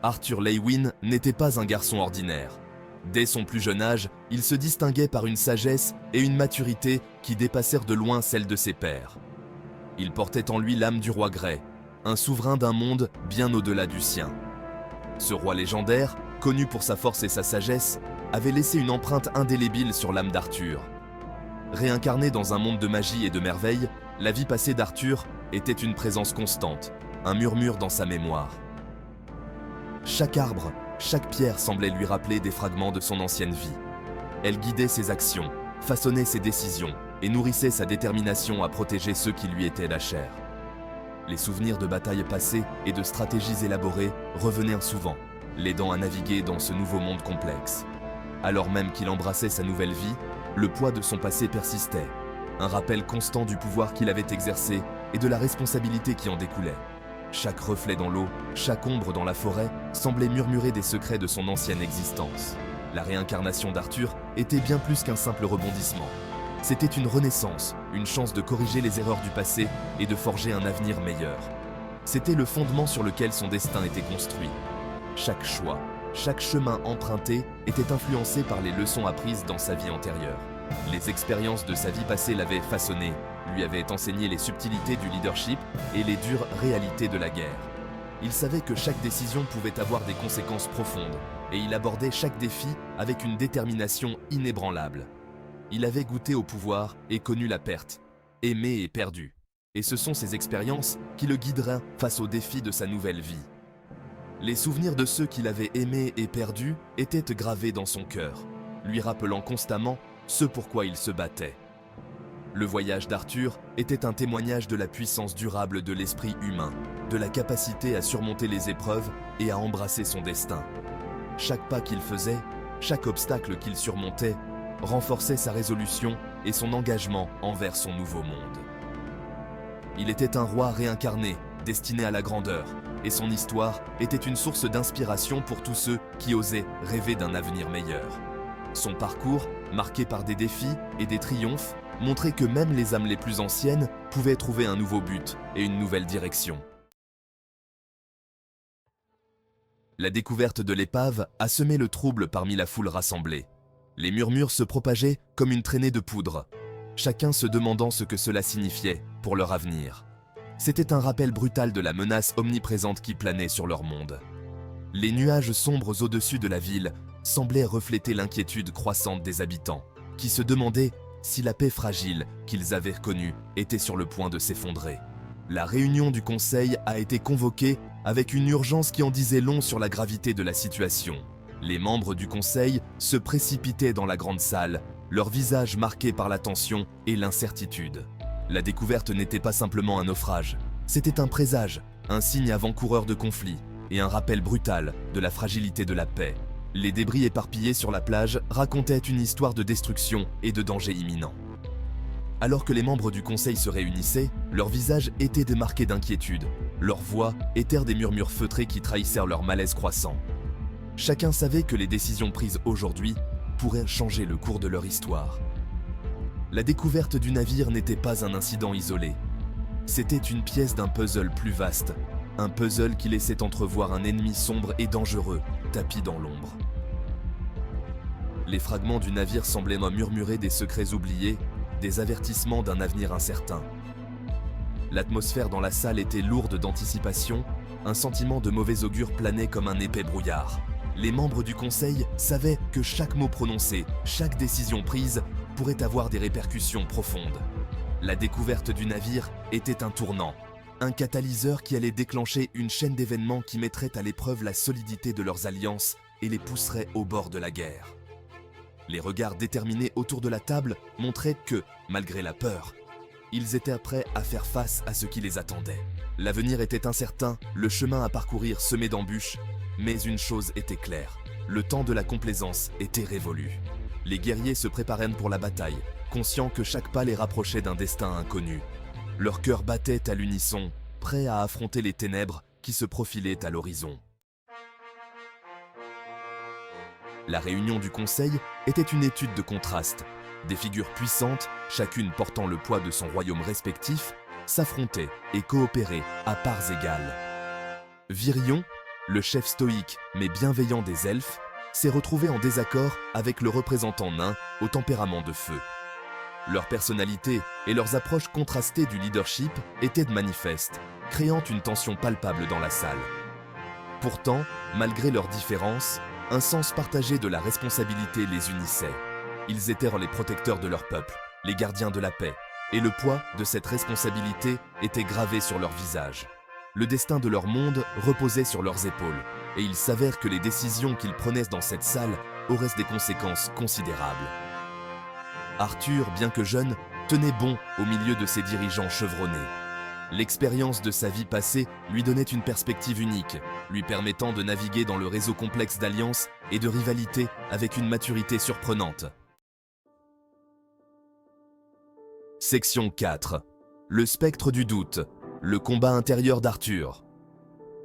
Arthur Leywin n'était pas un garçon ordinaire. Dès son plus jeune âge, il se distinguait par une sagesse et une maturité qui dépassèrent de loin celles de ses pairs. Il portait en lui l'âme du roi Grey, un souverain d'un monde bien au-delà du sien. Ce roi légendaire, connu pour sa force et sa sagesse, avait laissé une empreinte indélébile sur l'âme d'Arthur. Réincarné dans un monde de magie et de merveilles, la vie passée d'Arthur était une présence constante, un murmure dans sa mémoire. Chaque arbre, chaque pierre semblait lui rappeler des fragments de son ancienne vie. Elle guidait ses actions, façonnait ses décisions et nourrissait sa détermination à protéger ceux qui lui étaient la chair. Les souvenirs de batailles passées et de stratégies élaborées revenaient souvent, l'aidant à naviguer dans ce nouveau monde complexe. Alors même qu'il embrassait sa nouvelle vie, le poids de son passé persistait, un rappel constant du pouvoir qu'il avait exercé et de la responsabilité qui en découlait. Chaque reflet dans l'eau, chaque ombre dans la forêt semblait murmurer des secrets de son ancienne existence. La réincarnation d'Arthur était bien plus qu'un simple rebondissement. C'était une renaissance, une chance de corriger les erreurs du passé et de forger un avenir meilleur. C'était le fondement sur lequel son destin était construit. Chaque choix, chaque chemin emprunté était influencé par les leçons apprises dans sa vie antérieure. Les expériences de sa vie passée l'avaient façonné, lui avaient enseigné les subtilités du leadership et les dures réalités de la guerre. Il savait que chaque décision pouvait avoir des conséquences profondes, et il abordait chaque défi avec une détermination inébranlable. Il avait goûté au pouvoir et connu la perte, aimé et perdu. Et ce sont ces expériences qui le guideraient face aux défis de sa nouvelle vie. Les souvenirs de ceux qu'il avait aimés et perdus étaient gravés dans son cœur, lui rappelant constamment ce pourquoi il se battait. Le voyage d'Arthur était un témoignage de la puissance durable de l'esprit humain, de la capacité à surmonter les épreuves et à embrasser son destin. Chaque pas qu'il faisait, chaque obstacle qu'il surmontait, renforçait sa résolution et son engagement envers son nouveau monde. Il était un roi réincarné, destiné à la grandeur, et son histoire était une source d'inspiration pour tous ceux qui osaient rêver d'un avenir meilleur. Son parcours, marqué par des défis et des triomphes, montrait que même les âmes les plus anciennes pouvaient trouver un nouveau but et une nouvelle direction. La découverte de l'épave a semé le trouble parmi la foule rassemblée. Les murmures se propageaient comme une traînée de poudre, chacun se demandant ce que cela signifiait pour leur avenir. C'était un rappel brutal de la menace omniprésente qui planait sur leur monde. Les nuages sombres au-dessus de la ville semblaient refléter l'inquiétude croissante des habitants, qui se demandaient si la paix fragile qu'ils avaient connue était sur le point de s'effondrer. La réunion du conseil a été convoquée avec une urgence qui en disait long sur la gravité de la situation. Les membres du conseil se précipitaient dans la grande salle, leurs visages marqués par la tension et l'incertitude. La découverte n'était pas simplement un naufrage, c'était un présage, un signe avant-coureur de conflit et un rappel brutal de la fragilité de la paix. Les débris éparpillés sur la plage racontaient une histoire de destruction et de danger imminent. Alors que les membres du conseil se réunissaient, leurs visages étaient démarqués d'inquiétude, leurs voix étaient des murmures feutrés qui trahissèrent leur malaise croissant. Chacun savait que les décisions prises aujourd'hui pourraient changer le cours de leur histoire. La découverte du navire n'était pas un incident isolé. C'était une pièce d'un puzzle plus vaste, un puzzle qui laissait entrevoir un ennemi sombre et dangereux, tapi dans l'ombre. Les fragments du navire semblaient murmurer des secrets oubliés, des avertissements d'un avenir incertain. L'atmosphère dans la salle était lourde d'anticipation, un sentiment de mauvais augure planait comme un épais brouillard. Les membres du conseil savaient que chaque mot prononcé, chaque décision prise pourrait avoir des répercussions profondes. La découverte du navire était un tournant, un catalyseur qui allait déclencher une chaîne d'événements qui mettrait à l'épreuve la solidité de leurs alliances et les pousserait au bord de la guerre. Les regards déterminés autour de la table montraient que, malgré la peur, ils étaient prêts à faire face à ce qui les attendait. L'avenir était incertain, le chemin à parcourir semé d'embûches, mais une chose était claire, le temps de la complaisance était révolu. Les guerriers se préparèrent pour la bataille, conscients que chaque pas les rapprochait d'un destin inconnu. Leur cœur battait à l'unisson, prêts à affronter les ténèbres qui se profilaient à l'horizon. La réunion du conseil était une étude de contraste. Des figures puissantes, chacune portant le poids de son royaume respectif, s'affrontaient et coopéraient à parts égales. Virion, le chef stoïque mais bienveillant des elfes, s'est retrouvé en désaccord avec le représentant nain au tempérament de feu. Leur personnalité et leurs approches contrastées du leadership étaient de manifestes, créant une tension palpable dans la salle. Pourtant, malgré leurs différences, un sens partagé de la responsabilité les unissait. Ils étaient les protecteurs de leur peuple, les gardiens de la paix, et le poids de cette responsabilité était gravé sur leurs visages. Le destin de leur monde reposait sur leurs épaules, et il s'avère que les décisions qu'ils prenaient dans cette salle auraient des conséquences considérables. Arthur, bien que jeune, tenait bon au milieu de ses dirigeants chevronnés. L'expérience de sa vie passée lui donnait une perspective unique, lui permettant de naviguer dans le réseau complexe d'alliances et de rivalités avec une maturité surprenante. Section 4. Le spectre du doute, le combat intérieur d'Arthur.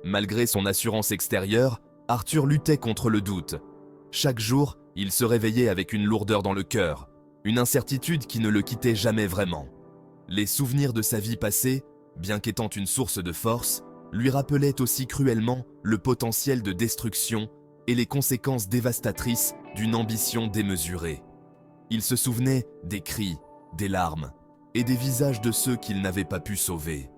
Malgré son assurance extérieure, Arthur luttait contre le doute. Chaque jour, il se réveillait avec une lourdeur dans le cœur, une incertitude qui ne le quittait jamais vraiment. Les souvenirs de sa vie passée, bien qu'étant une source de force, lui rappelaient aussi cruellement le potentiel de destruction et les conséquences dévastatrices d'une ambition démesurée. Il se souvenait des cris, des larmes et des visages de ceux qu'il n'avait pas pu sauver.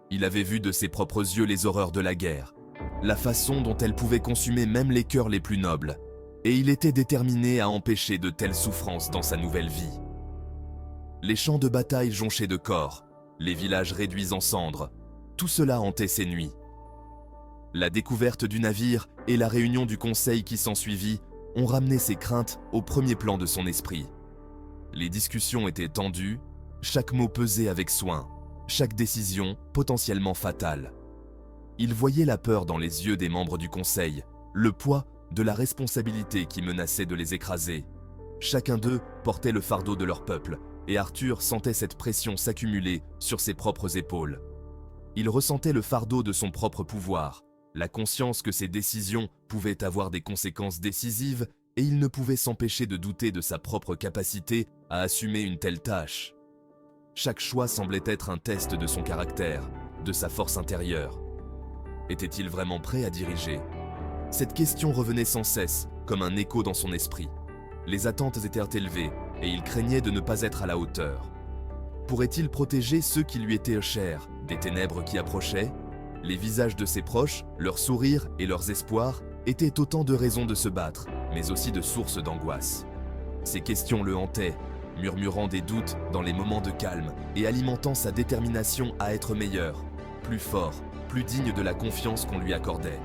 Il avait vu de ses propres yeux les horreurs de la guerre, la façon dont elle pouvait consumer même les cœurs les plus nobles, et il était déterminé à empêcher de telles souffrances dans sa nouvelle vie. Les champs de bataille jonchés de corps, les villages réduits en cendres, tout cela hantait ses nuits. La découverte du navire et la réunion du conseil qui s'ensuivit ont ramené ses craintes au premier plan de son esprit. Les discussions étaient tendues, chaque mot pesé avec soin, chaque décision potentiellement fatale. Il voyait la peur dans les yeux des membres du conseil, le poids de la responsabilité qui menaçait de les écraser. Chacun d'eux portait le fardeau de leur peuple, et Arthur sentait cette pression s'accumuler sur ses propres épaules. Il ressentait le fardeau de son propre pouvoir, la conscience que ses décisions pouvaient avoir des conséquences décisives, et il ne pouvait s'empêcher de douter de sa propre capacité à assumer une telle tâche. Chaque choix semblait être un test de son caractère, de sa force intérieure. Était-il vraiment prêt à diriger ? Cette question revenait sans cesse, comme un écho dans son esprit. Les attentes étaient élevées, et il craignait de ne pas être à la hauteur. Pourrait-il protéger ceux qui lui étaient chers des ténèbres qui approchaient ? Les visages de ses proches, leurs sourires et leurs espoirs étaient autant de raisons de se battre, mais aussi de sources d'angoisse. Ces questions le hantaient, murmurant des doutes dans les moments de calme et alimentant sa détermination à être meilleur, plus fort, plus digne de la confiance qu'on lui accordait.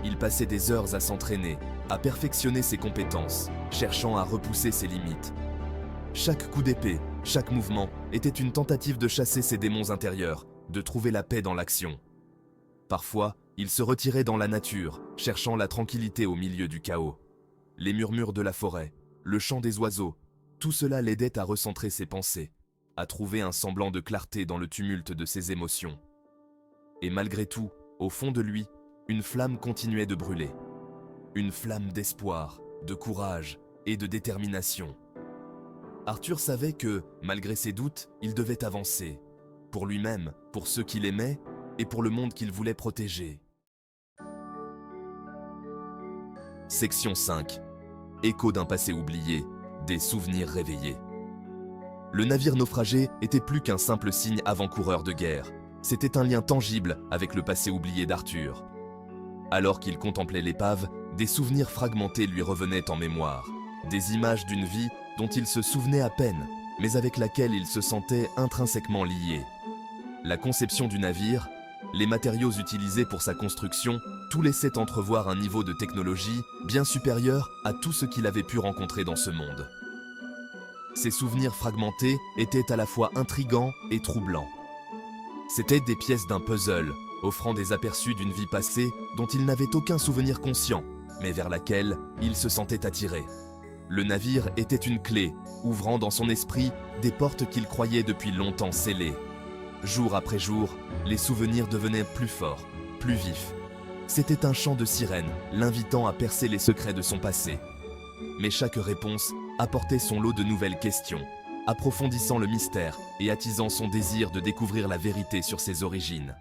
Il passait des heures à s'entraîner, à perfectionner ses compétences, cherchant à repousser ses limites. Chaque coup d'épée, chaque mouvement était une tentative de chasser ses démons intérieurs, de trouver la paix dans l'action. Parfois, il se retirait dans la nature, cherchant la tranquillité au milieu du chaos. Les murmures de la forêt, le chant des oiseaux, tout cela l'aidait à recentrer ses pensées, à trouver un semblant de clarté dans le tumulte de ses émotions. Et malgré tout, au fond de lui, une flamme continuait de brûler. Une flamme d'espoir, de courage et de détermination. Arthur savait que, malgré ses doutes, il devait avancer. Pour lui-même, pour ceux qu'il aimait et pour le monde qu'il voulait protéger. Section 5. Écho d'un passé oublié, des souvenirs réveillés. Le navire naufragé était plus qu'un simple signe avant-coureur de guerre. C'était un lien tangible avec le passé oublié d'Arthur. Alors qu'il contemplait l'épave, des souvenirs fragmentés lui revenaient en mémoire. Des images d'une vie dont il se souvenait à peine, mais avec laquelle il se sentait intrinsèquement lié. La conception du navire, les matériaux utilisés pour sa construction, tout laissait entrevoir un niveau de technologie bien supérieur à tout ce qu'il avait pu rencontrer dans ce monde. Ces souvenirs fragmentés étaient à la fois intrigants et troublants. C'étaient des pièces d'un puzzle, offrant des aperçus d'une vie passée dont il n'avait aucun souvenir conscient, mais vers laquelle il se sentait attiré. Le navire était une clé, ouvrant dans son esprit des portes qu'il croyait depuis longtemps scellées. Jour après jour, les souvenirs devenaient plus forts, plus vifs. C'était un chant de sirène, l'invitant à percer les secrets de son passé. Mais chaque réponse apportait son lot de nouvelles questions, approfondissant le mystère et attisant son désir de découvrir la vérité sur ses origines.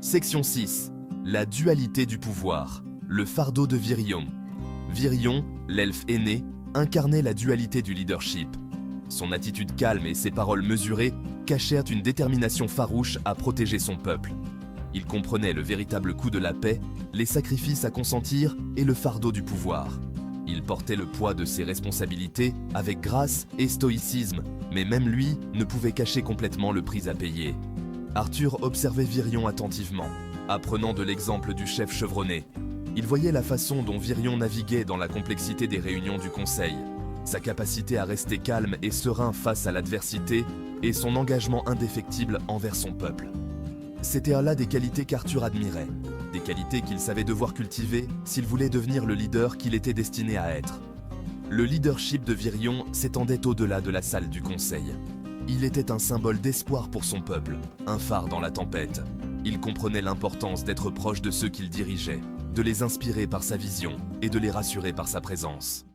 Section 6. La dualité du pouvoir. Le fardeau de Virion. Virion, l'elfe aîné, incarnait la dualité du leadership. Son attitude calme et ses paroles mesurées cachèrent une détermination farouche à protéger son peuple. Il comprenait le véritable coût de la paix, les sacrifices à consentir et le fardeau du pouvoir. Il portait le poids de ses responsabilités avec grâce et stoïcisme, mais même lui ne pouvait cacher complètement le prix à payer. Arthur observait Virion attentivement, apprenant de l'exemple du chef chevronné. Il voyait la façon dont Virion naviguait dans la complexité des réunions du conseil, sa capacité à rester calme et serein face à l'adversité et son engagement indéfectible envers son peuple. C'étaient là des qualités qu'Arthur admirait, des qualités qu'il savait devoir cultiver s'il voulait devenir le leader qu'il était destiné à être. Le leadership de Virion s'étendait au-delà de la salle du conseil. Il était un symbole d'espoir pour son peuple, un phare dans la tempête. Il comprenait l'importance d'être proche de ceux qu'il dirigeait, de les inspirer par sa vision et de les rassurer par sa présence.